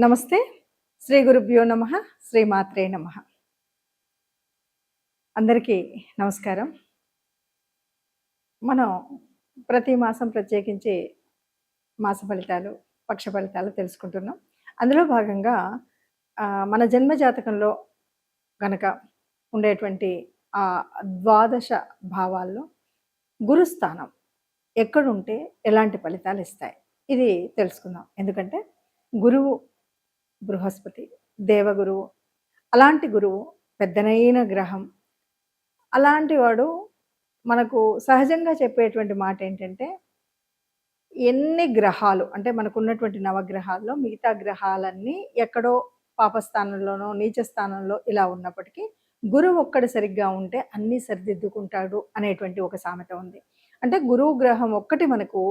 నమస్తే. శ్రీ గురుభ్యో నమః. శ్రీమాత్రే నమః. అందరికీ నమస్కారం. మనం ప్రతి మాసం ప్రత్యేకించి మాస ఫలితాలు, పక్ష ఫలితాలు తెలుసుకుంటున్నాం. అందులో భాగంగా మన జన్మ జాతకంలో గనక ఉండేటువంటి ఆ ద్వాదశ భావాల్లో గురుస్థానం ఎక్కడుంటే ఎలాంటి ఫలితాలు ఇస్తాయి, ఇది తెలుసుకుందాం. ఎందుకంటే గురువు బృహస్పతి దేవగురువు, అలాంటి గురువు పెద్దనైన గ్రహం. అలాంటి వాడు మనకు సహజంగా చెప్పేటువంటి మాట ఏంటంటే, ఎన్ని గ్రహాలు అంటే మనకున్నటువంటి నవగ్రహాల్లో మిగతా గ్రహాలన్నీ ఎక్కడో పాపస్థానంలోనో నీచ స్థానంలో ఇలా ఉన్నప్పటికీ గురువు ఒక్కడు సరిగ్గా ఉంటే అన్నీ సరిదిద్దుకుంటాడు అనేటువంటి ఒక సామెత ఉంది. అంటే గురువు గ్రహం ఒక్కటి మనకు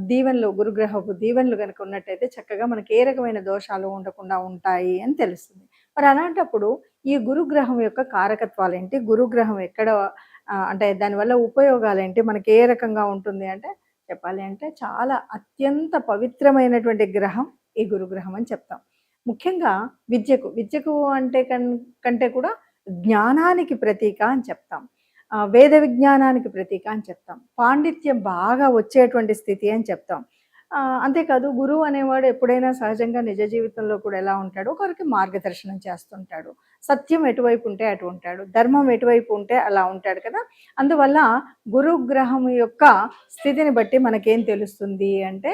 దీవెనలు, గురుగ్రహపు దీవెనలు కనుక ఉన్నట్టయితే చక్కగా మనకి ఏ రకమైన దోషాలు ఉండకుండా ఉంటాయి అని తెలుస్తుంది. మరి అలాంటప్పుడు ఈ గురుగ్రహం యొక్క కారకత్వాలు ఏంటి, గురుగ్రహం ఎక్కడ అంటే దానివల్ల ఉపయోగాలు ఏంటి, మనకి ఏ రకంగా ఉంటుంది అంటే చెప్పాలి అంటే చాలా అత్యంత పవిత్రమైనటువంటి గ్రహం ఈ గురుగ్రహం అని చెప్తాం. ముఖ్యంగా విద్యకు అంటే కంటే కూడా జ్ఞానానికి ప్రతీక అని చెప్తాం. వేద విజ్ఞానానికి ప్రతీక అని చెప్తాం. పాండిత్యం బాగా వచ్చేటువంటి స్థితి అని చెప్తాం. అంతేకాదు గురువు అనేవాడు ఎప్పుడైనా సహజంగా నిజ జీవితంలో కూడా ఎలా ఉంటాడు, ఒకరికి మార్గదర్శనం చేస్తుంటాడు. సత్యం ఎటువైపు ఉంటే అటు ఉంటాడు, ధర్మం ఎటువైపు ఉంటే అలా ఉంటాడు కదా. అందువల్ల గురుగ్రహం యొక్క స్థితిని బట్టి మనకేం తెలుస్తుంది అంటే,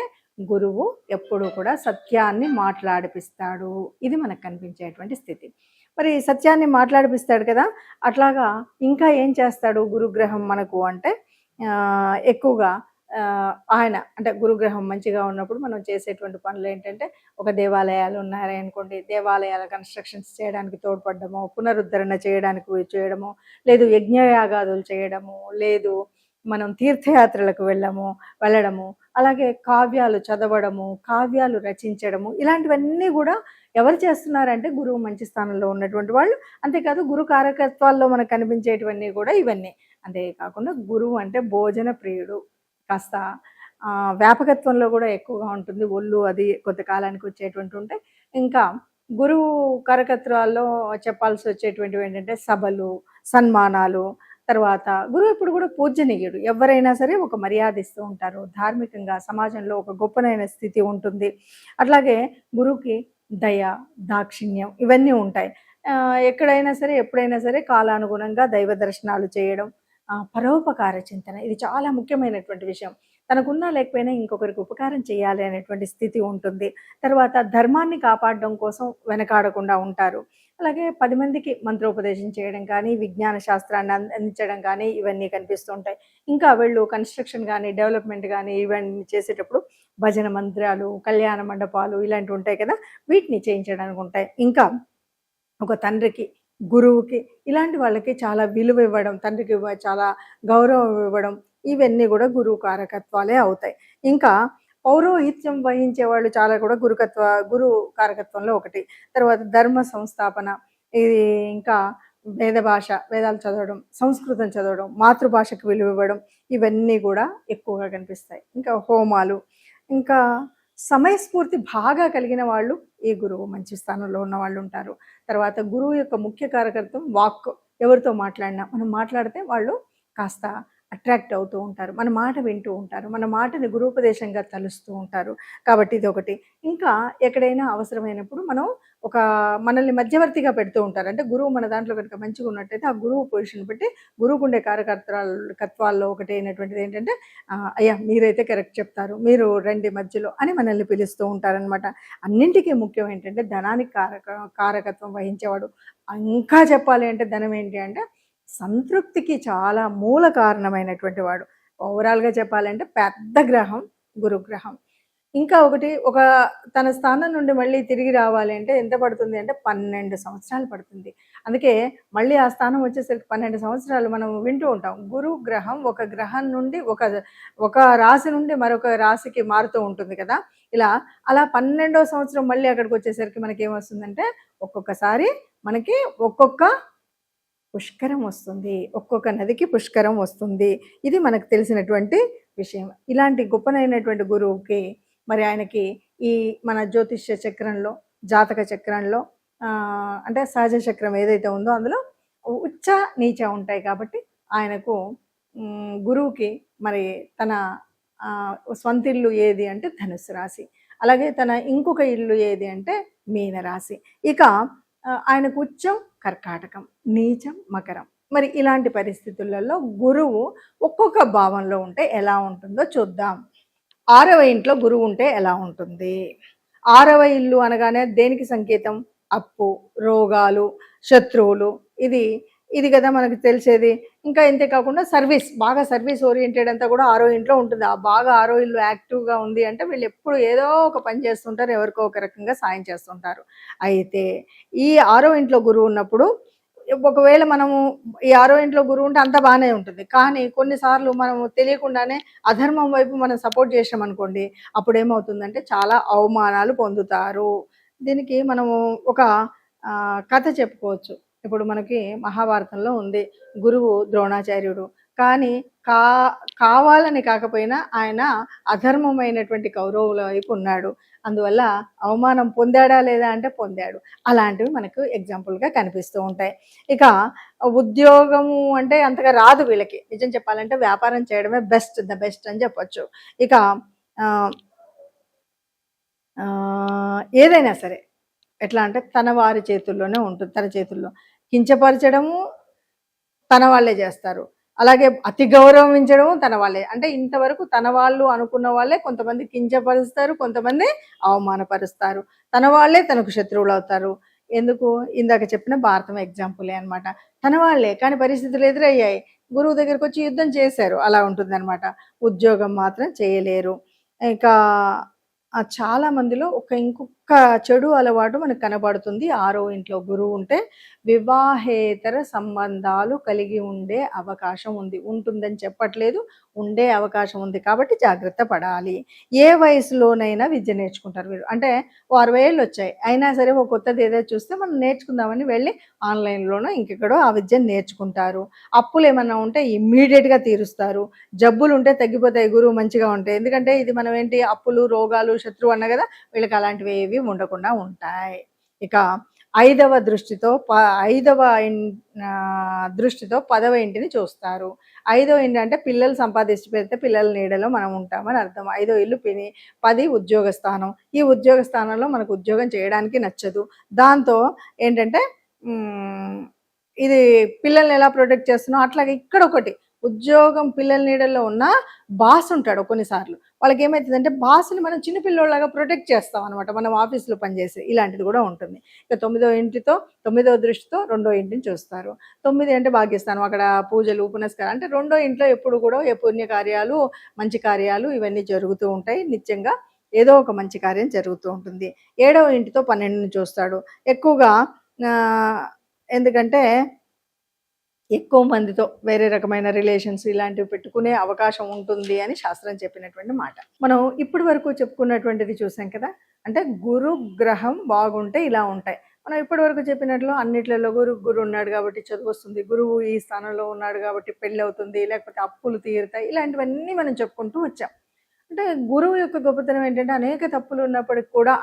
గురువు ఎప్పుడూ కూడా సత్యాన్ని మాట్లాడిపిస్తాడు. ఇది మనకు కనిపించేటువంటి స్థితి. మరి సత్యాన్ని మాట్లాడిపిస్తాడు కదా, అట్లాగా ఇంకా ఏం చేస్తాడు గురుగ్రహం మనకు అంటే, ఎక్కువగా ఆయన అంటే గురుగ్రహం మంచిగా ఉన్నప్పుడు మనం చేసేటువంటి పనులు ఏంటంటే, ఒక దేవాలయాలు ఉన్నాయనుకోండి, దేవాలయాల కన్స్ట్రక్షన్స్ చేయడానికి తోడ్పడము, పునరుద్ధరణ చేయడము, లేదు యజ్ఞయాగాదులు చేయడము, లేదు మనం తీర్థయాత్రలకు వెళ్ళడము, అలాగే కావ్యాలు చదవడము, కావ్యాలు రచించడము, ఇలాంటివన్నీ కూడా ఎవరు చేస్తున్నారంటే గురువు మంచి స్థానంలో ఉన్నటువంటి వాళ్ళు. అంతేకాదు గురు కారకత్వాల్లో మనకు కనిపించేటివన్నీ కూడా ఇవన్నీ. అంతేకాకుండా గురువు అంటే భోజన ప్రియుడు, కాస్త వ్యాపకత్వంలో కూడా ఎక్కువగా ఉంటుంది. ఒళ్ళు అది కొంతకాలానికి వచ్చేటువంటి ఉంటాయి. ఇంకా గురువు కారకత్వాల్లో చెప్పాల్సి వచ్చేటువంటివి ఏంటంటే సభలు, సన్మానాలు. తర్వాత గురువు ఎప్పుడు కూడా పూజనీయుడు. ఎవరైనా సరే ఒక మర్యాద ఇస్తూ ఉంటారు. ధార్మికంగా సమాజంలో ఒక గొప్పనైన స్థితి ఉంటుంది. అట్లాగే గురువుకి దయ, దాక్షిణ్యం ఇవన్నీ ఉంటాయి. ఎక్కడైనా సరే ఎప్పుడైనా సరే కాలానుగుణంగా దైవ దర్శనాలు చేయడం, పరోపకార చింతన, ఇది చాలా ముఖ్యమైనటువంటి విషయం. తనకున్నా లేకపోయినా ఇంకొకరికి ఉపకారం చేయాలి అనేటువంటి స్థితి ఉంటుంది. తర్వాత ధర్మాన్ని కాపాడడం కోసం వెనకాడకుండా ఉంటారు. అలాగే 10 మందికి మంత్రోపదేశం చేయడం కానీ, విజ్ఞాన శాస్త్రాన్ని అందించడం కానీ ఇవన్నీ కనిపిస్తూ ఉంటాయి. ఇంకా వీళ్ళు కన్స్ట్రక్షన్ కానీ, డెవలప్మెంట్ కానీ ఇవన్నీ చేసేటప్పుడు భజన మంత్రాలు, కళ్యాణ మండపాలు ఇలాంటివి ఉంటాయి కదా, వీటిని చేయించడానికి ఉంటాయి. ఇంకా ఒక తండ్రికి, గురువుకి ఇలాంటి వాళ్ళకి చాలా విలువ ఇవ్వడం, తండ్రికి చాలా గౌరవం ఇవ్వడం, ఇవన్నీ కూడా గురువు కారకత్వాలే అవుతాయి. ఇంకా పౌరోహిత్యం వహించే వాళ్ళు చాలా కూడా గురు కారకత్వంలో ఒకటి. తర్వాత ధర్మ సంస్థాపన, ఇది ఇంకా వేదాలు చదవడం, సంస్కృతం చదవడం, మాతృభాషకు విలువ ఇవ్వడం, ఇవన్నీ కూడా ఎక్కువగా కనిపిస్తాయి. ఇంకా హోమాలు, ఇంకా సమయస్ఫూర్తి బాగా కలిగిన వాళ్ళు ఈ గురువు మంచి స్థానంలో ఉన్న వాళ్ళు ఉంటారు. తర్వాత గురువు యొక్క ముఖ్య కారకత్వం వాక్. ఎవరితో మాట్లాడినా మనం మాట్లాడితే వాళ్ళు కాస్త అట్రాక్ట్ అవుతూ ఉంటారు, మన మాట వింటూ ఉంటారు, మన మాటని గురూపదేశంగా తలుస్తూ ఉంటారు. కాబట్టి ఇది ఒకటి. ఇంకా ఎక్కడైనా అవసరమైనప్పుడు మనల్ని మధ్యవర్తిగా పెడుతూ ఉంటారు. అంటే గురువు మన దాంట్లో కనుక మంచిగా ఉన్నట్టయితే ఆ గురువు పొజిషన్ బట్టి గురువుకుండే కారకత్వాల్లో ఒకటి అయినటువంటిది ఏంటంటే, అయ్యా మీరైతే కరెక్ట్ చెప్తారు, మీరు రండి మధ్యలో అని మనల్ని పిలుస్తూ ఉంటారనమాట. అన్నింటికీ ముఖ్యం ఏంటంటే ధనానికి కారకత్వం వహించేవాడు. ఇంకా చెప్పాలి అంటే ధనం ఏంటి అంటే సంతృప్తికి చాలా మూల కారణమైనటువంటి వాడు. ఓవరాల్గా చెప్పాలంటే పెద్ద గ్రహం గురుగ్రహం. ఇంకా ఒక తన స్థానం నుండి మళ్ళీ తిరిగి రావాలి అంటే ఎంత పడుతుంది అంటే 12 సంవత్సరాలు పడుతుంది. అందుకే మళ్ళీ ఆ స్థానం వచ్చేసరికి 12 సంవత్సరాలు మనం వింటూ ఉంటాం. గురుగ్రహం ఒక గ్రహం నుండి ఒక రాశి నుండి మరొక రాశికి మారుతూ ఉంటుంది కదా. అలా 12వ సంవత్సరం మళ్ళీ అక్కడికి వచ్చేసరికి మనకి ఏమొస్తుందంటే, ఒక్కొక్కసారి మనకి ఒక్కొక్క పుష్కరం వస్తుంది, ఒక్కొక్క నదికి పుష్కరం వస్తుంది. ఇది మనకు తెలిసినటువంటి విషయం. ఇలాంటి గొప్పనైనటువంటి గురువుకి మరి ఆయనకి ఈ మన జ్యోతిష్య చక్రంలో, జాతక చక్రంలో అంటే సహజ చక్రం ఏదైతే ఉందో అందులో ఉచ్చ నీచ ఉంటాయి కాబట్టి ఆయనకు గురువుకి మరి తన స్వంత ఇల్లు ఏది అంటే ధనుస్సు రాశి, అలాగే తన ఇంకొక ఇల్లు ఏది అంటే మీన రాశి. ఇక ఆయనకు ఉచ్చం కర్కాటకం, నీచం మకరం. మరి ఇలాంటి పరిస్థితులలో గురువు ఒక్కొక్క భావంలో ఉంటే ఎలా ఉంటుందో చూద్దాం. 6వ ఇంట్లో గురువు ఉంటే ఎలా ఉంటుంది? 6వ ఇల్లు అనగానే దేనికి సంకేతం? అప్పు, రోగాలు, శత్రువులు, ఇది కదా మనకు తెలిసేది. ఇంకా ఇంతే కాకుండా బాగా సర్వీస్ ఓరియంటెడ్ అంతా కూడా 6వ ఇంట్లో ఉంటుంది. బాగా 6వ ఇల్లు యాక్టివ్గా ఉంది అంటే వీళ్ళు ఎప్పుడు ఏదో ఒక పని చేస్తుంటారు, ఎవరికో ఒక రకంగా సాయం చేస్తుంటారు. అయితే ఈ 6వ ఇంట్లో గురువు ఉన్నప్పుడు ఒకవేళ మనము ఈ 6వ ఇంట్లో గురువు ఉంటే అంతా బాగానే ఉంటుంది, కానీ కొన్నిసార్లు మనము తెలియకుండానే అధర్మం వైపు మనం సపోర్ట్ చేసాం అనుకోండి, అప్పుడు ఏమవుతుందంటే చాలా అవమానాలు పొందుతారు. దీనికి మనము ఒక కథ చెప్పుకోవచ్చు. ఇప్పుడు మనకి మహాభారతంలో ఉంది, గురువు ద్రోణాచార్యుడు, కానీ కావాలని కాకపోయినా ఆయన అధర్మమైనటువంటి కౌరవుల వైపు ఉన్నాడు. అందువల్ల అవమానం పొందాడా లేదా అంటే పొందాడు. అలాంటివి మనకు ఎగ్జాంపుల్గా కనిపిస్తూ ఉంటాయి. ఇక ఉద్యోగము అంటే అంతగా రాదు వీళ్ళకి, నిజం చెప్పాలంటే వ్యాపారం చేయడమే ద బెస్ట్ అని చెప్పొచ్చు. ఇక ఏదైనా సరే ఎట్లా అంటే తన వారి చేతుల్లోనే ఉంటుంది, తన చేతుల్లో. కించపరచడము తన వాళ్ళే చేస్తారు, అలాగే అతి గౌరవించడము తన వాళ్ళే. అంటే ఇంతవరకు తన వాళ్ళు అనుకున్న వాళ్ళే కొంతమంది కించపరుస్తారు, కొంతమంది అవమానపరుస్తారు. తన వాళ్ళే తనకు శత్రువులు అవుతారు. ఎందుకు? ఇందాక చెప్పిన భారతం ఎగ్జాంపులే అనమాట. తన వాళ్ళే, కానీ పరిస్థితులు ఎదురయ్యాయి, గురువు దగ్గరకు వచ్చి యుద్ధం చేశారు. అలా ఉంటుందన్నమాట. ఉద్యోగం మాత్రం చేయలేరు. ఇక చాలా మందిలో ఇంకొక చెడు అలవాటు మనకు కనబడుతుంది. 6వ ఇంట్లో గురువు ఉంటే వివాహేతర సంబంధాలు కలిగి ఉండే అవకాశం ఉంటుందని చెప్పట్లేదు, ఉండే అవకాశం ఉంది. కాబట్టి జాగ్రత్త పడాలి. ఏ వయసులోనైనా విద్య నేర్చుకుంటారు వీరు. అంటే 60 ఏళ్ళు వచ్చాయి అయినా సరే ఒక కొత్తది ఏదో చూస్తే మనం నేర్చుకుందామని వెళ్ళి ఆన్లైన్లోనో ఇంకెక్కడో ఆ విద్యను నేర్చుకుంటారు. అప్పులు ఏమన్నా ఉంటే ఇమ్మీడియట్గా తీరుస్తారు. జబ్బులు ఉంటే తగ్గిపోతాయి, గురువు మంచిగా ఉంటాయి. ఎందుకంటే ఇది మనం ఏంటి, అప్పులు, రోగాలు, శత్రువు అన్న కదా, వీళ్ళకి అలాంటివి ఏవి ఉండకుండా ఉంటాయి. ఇక 5వ దృష్టితో 10వ ఇంటిని చూస్తారు. 5వ ఇంటి అంటే పిల్లలు సంపాదించి పెడితే పిల్లల నీడలో మనం ఉంటామని అర్థం. 5వ ఇల్లు 10 ఉద్యోగ స్థానం. ఈ ఉద్యోగ స్థానంలో మనకు ఉద్యోగం చేయడానికి నచ్చదు. దాంతో ఏంటంటే ఇది పిల్లల్ని ఎలా ప్రొటెక్ట్ చేస్తున్నాం, అట్లాగే ఇక్కడ ఒకటి ఉద్యోగం పిల్లల నీడల్లో ఉన్న బాస్ ఉంటాడు. కొన్నిసార్లు వాళ్ళకి ఏమవుతుందంటే బాస్ని మనం చిన్నపిల్లలాగా ప్రొటెక్ట్ చేస్తాం అనమాట, మనం ఆఫీస్లో పనిచేసి. ఇలాంటిది కూడా ఉంటుంది. ఇక 9వ దృష్టితో 2వ ఇంటిని చూస్తారు. 9 అంటే భాగ్యస్థానం, అక్కడ పూజలు పునస్కారం. అంటే 2వ ఇంట్లో ఎప్పుడు కూడా పుణ్యకార్యాలు, మంచి కార్యాలు ఇవన్నీ జరుగుతూ ఉంటాయి. నిత్యంగా ఏదో ఒక మంచి కార్యం జరుగుతూ ఉంటుంది. 7వ ఇంటితో 12ని చూస్తాడు. ఎక్కువగా ఎందుకంటే ఎక్కువ మందితో వేరే రకమైన రిలేషన్స్ ఇలాంటివి పెట్టుకునే అవకాశం ఉంటుంది అని శాస్త్రం చెప్పినటువంటి మాట. మనం ఇప్పటి వరకు చెప్పుకున్నటువంటిది చూసాం కదా. అంటే గురు గ్రహం బాగుంటే ఇలా ఉంటాయి. మనం ఇప్పటి వరకు చెప్పినట్లు అన్నిట్లలో గురు ఉన్నాడు కాబట్టి చదువు వస్తుంది, గురువు ఈ స్థానంలో ఉన్నాడు కాబట్టి పెళ్ళి అవుతుంది, లేకపోతే అప్పులు తీరుతాయి, ఇలాంటివన్నీ మనం చెప్పుకుంటూ వచ్చాం. అంటే గురువు యొక్క గొప్పతనం ఏంటంటే అనేక తప్పులు ఉన్నప్పటికి కూడా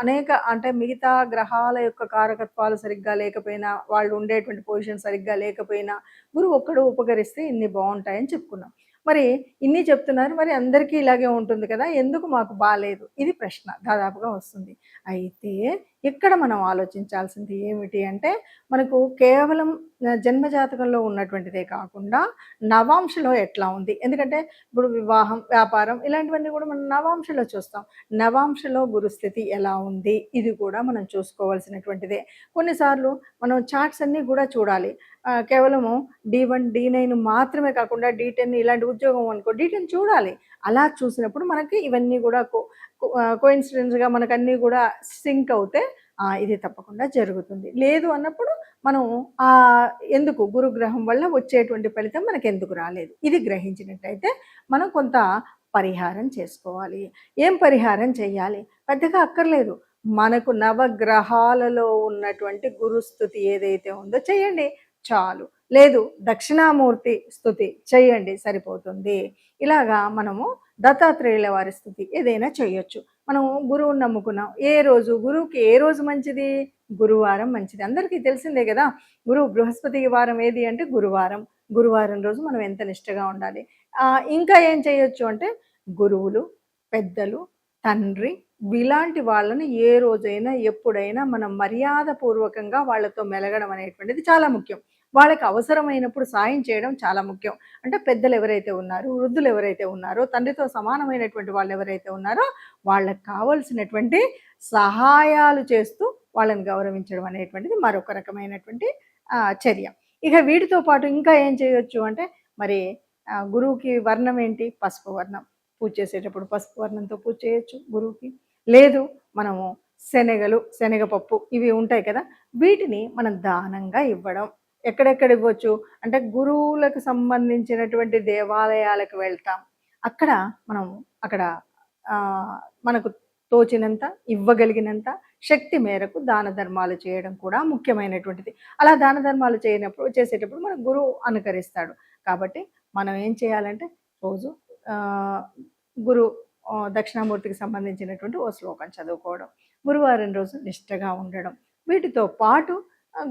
అంటే మిగతా గ్రహాల యొక్క కారకత్వాలు సరిగ్గా లేకపోయినా, వాళ్ళు ఉండేటువంటి పొజిషన్ సరిగ్గా లేకపోయినా గురువు ఒక్కడు ఉపకరిస్తే ఇన్ని బాగుంటాయని చెప్పుకున్నాం. మరి ఇన్ని చెప్తున్నారు, మరి అందరికీ ఇలాగే ఉంటుంది కదా, ఎందుకు మాకు బాగాలేదు? ఇది ప్రశ్న దాదాపుగా వస్తుంది. అయితే ఇక్కడ మనం ఆలోచించాల్సింది ఏమిటి అంటే, మనకు కేవలం జన్మజాతకంలో ఉన్నటువంటిదే కాకుండా నవాంశలో ఎట్లా ఉంది. ఎందుకంటే ఇప్పుడు వివాహం, వ్యాపారం ఇలాంటివన్నీ కూడా మనం నవాంశలో చూస్తాం. నవాంశలో గురుస్థితి ఎలా ఉంది, ఇది కూడా మనం చూసుకోవాల్సినటువంటిదే. కొన్నిసార్లు మనం చార్ట్స్ అన్నీ కూడా చూడాలి. కేవలము D1 D9 మాత్రమే కాకుండా D10 ఇలాంటి ఉద్యోగం అనుకో, D10 చూడాలి. అలా చూసినప్పుడు మనకి ఇవన్నీ కూడా కోఇన్సిడెన్స్గా మనకు అన్నీ కూడా సింక్ అవుతే ఇది తప్పకుండా జరుగుతుంది. లేదు అన్నప్పుడు మనం ఎందుకు గురుగ్రహం వల్ల వచ్చేటువంటి ఫలితం మనకు ఎందుకు రాలేదు, ఇది గ్రహించినట్టయితే మనం కొంత పరిహారం చేసుకోవాలి. ఏం పరిహారం చేయాలి? పెద్దగా అక్కర్లేదు. మనకు నవగ్రహాలలో ఉన్నటువంటి గురుస్థుతి ఏదైతే ఉందో చేయండి చాలు. లేదు దక్షిణామూర్తి స్తుతి చేయండి సరిపోతుంది. ఇలాగా మనము దత్తాత్రేయుల వారి స్తుతి ఏదైనా చేయొచ్చు. మనం గురువుని నమ్ముకున్నాం. ఏ రోజు గురువుకి ఏ రోజు మంచిది? గురువారం మంచిది. అందరికీ తెలిసిందే కదా! గురువు బృహస్పతి వారం ఏది అంటే గురువారం. గురువారం రోజు మనం ఎంత నిష్టగా ఉండాలి. ఇంకా ఏం చేయొచ్చు అంటే గురువులు, పెద్దలు, తండ్రి ఇలాంటి వాళ్ళని ఏ రోజైనా ఎప్పుడైనా మనం మర్యాదపూర్వకంగా వాళ్ళతో మెలగడం అనేటువంటిది చాలా ముఖ్యం. వాళ్ళకి అవసరమైనప్పుడు సాయం చేయడం చాలా ముఖ్యం. అంటే పెద్దలు ఎవరైతే ఉన్నారో, వృద్ధులు ఎవరైతే ఉన్నారో, తండ్రితో సమానమైనటువంటి వాళ్ళు ఎవరైతే ఉన్నారో వాళ్ళకి కావాల్సినటువంటి సహాయాలు చేస్తూ వాళ్ళని గౌరవించడం అనేటువంటిది మరొక రకమైనటువంటి చర్య. ఇక వీటితో పాటు ఇంకా ఏం చేయొచ్చు అంటే మరి గురువుకి వర్ణం ఏంటి? పసుపు వర్ణం. పూజ చేసేటప్పుడు పసుపు వర్ణంతో పూజ చేయొచ్చు గురువుకి. లేదు మనము శనగలు, శనగపప్పు ఇవి ఉంటాయి కదా, వీటిని మనం దానంగా ఇవ్వడం. ఎక్కడెక్కడ ఇవ్వచ్చు అంటే గురువులకు సంబంధించినటువంటి దేవాలయాలకు వెళ్తాం. అక్కడ మనం అక్కడ మనకు తోచినంత ఇవ్వగలిగినంత శక్తి మేరకు దాన ధర్మాలు చేయడం కూడా ముఖ్యమైనటువంటిది. అలా దాన ధర్మాలు చేసేటప్పుడు మన గురువు అనుకరిస్తాడు. కాబట్టి మనం ఏం చేయాలంటే రోజు గురు దక్షిణామూర్తికి సంబంధించినటువంటి ఓ శ్లోకం చదువుకోవడం, గురువారం రోజు నిష్టగా ఉండడం, వీటితో పాటు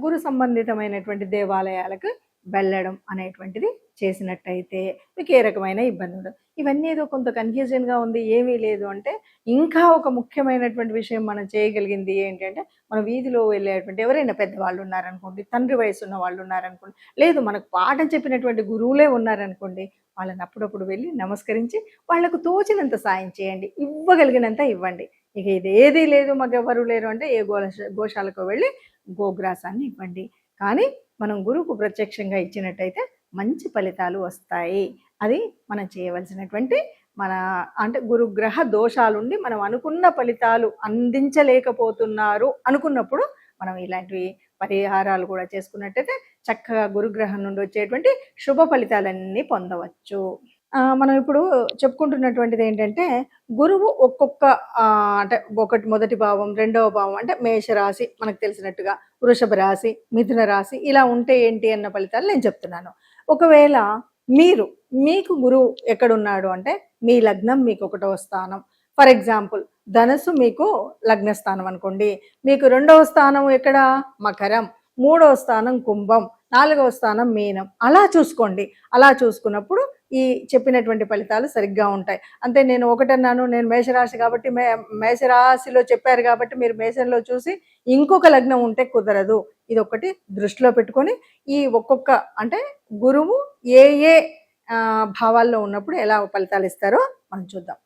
గురు సంబంధితమైనటువంటి దేవాలయాలకు వెళ్ళడం అనేటువంటిది చేసినట్టయితే మీకు ఏ రకమైన ఇబ్బంది ఉండదు. ఇవన్నీ ఏదో కొంత కన్ఫ్యూజన్గా ఉంది, ఏమీ లేదు అంటే ఇంకా ఒక ముఖ్యమైనటువంటి విషయం మనం చేయగలిగింది ఏంటంటే, మన వీధిలో వెళ్ళేటువంటి ఎవరైనా పెద్దవాళ్ళు ఉన్నారనుకోండి, తండ్రి వయసు ఉన్న వాళ్ళు ఉన్నారనుకోండి, లేదు మనకు పాఠం చెప్పినటువంటి గురువులే ఉన్నారనుకోండి, వాళ్ళని అప్పుడప్పుడు వెళ్ళి నమస్కరించి వాళ్లకు తోచినంత సాయం చేయండి, ఇవ్వగలిగినంత ఇవ్వండి. ఇక ఇదేదీ లేదు మాకు ఎవరు లేరు అంటే ఏ గోశాలకు వెళ్ళి గోగ్రాసాన్ని ఇవ్వండి. కానీ మనం గురువుకు ప్రత్యక్షంగా ఇచ్చినట్టయితే మంచి ఫలితాలు వస్తాయి. అది మనం చేయవలసినటువంటి అంటే గురుగ్రహ దోషాలుండి మనం అనుకున్న ఫలితాలు అందించలేకపోతున్నారు అనుకున్నప్పుడు మనం ఇలాంటివి పరిహారాలు కూడా చేసుకున్నట్టయితే చక్కగా గురుగ్రహం నుండి వచ్చేటువంటి శుభ ఫలితాలన్నీ పొందవచ్చు. మనం ఇప్పుడు చెప్పుకుంటున్నటువంటిది ఏంటంటే గురువు ఒక్కొక్క అంటే మొదటి భావం, రెండవ భావం అంటే మేషరాశి మనకు తెలిసినట్టుగా, వృషభ రాశి, మిథున రాశి ఇలా ఉంటే ఏంటి అన్న ఫలితాలు నేను చెప్తున్నాను. ఒకవేళ మీకు గురువు ఎక్కడున్నాడు అంటే మీ లగ్నం మీకు 1వ స్థానం. ఫర్ ఎగ్జాంపుల్ ధనస్సు మీకు లగ్నస్థానం అనుకోండి, మీకు 2వ స్థానం ఎక్కడ? మకరం, 3వ స్థానం కుంభం, 4వ స్థానం మీనం. అలా చూసుకోండి. అలా చూసుకున్నప్పుడు ఈ చెప్పినటువంటి ఫలితాలు సరిగ్గా ఉంటాయి. అంతే నేను ఒకటన్నాను, నేను మేషరాశి కాబట్టి మేషరాశిలో చెప్పారు కాబట్టి మీరు మేషంలో చూసి ఇంకొక లగ్నం ఉంటే కుదరదు. ఇది ఒకటి దృష్టిలో పెట్టుకొని ఈ ఒక్కొక్క అంటే గురువు ఏ భావాల్లో ఉన్నప్పుడు ఎలా ఫలితాలు ఇస్తారో మనం చూద్దాం.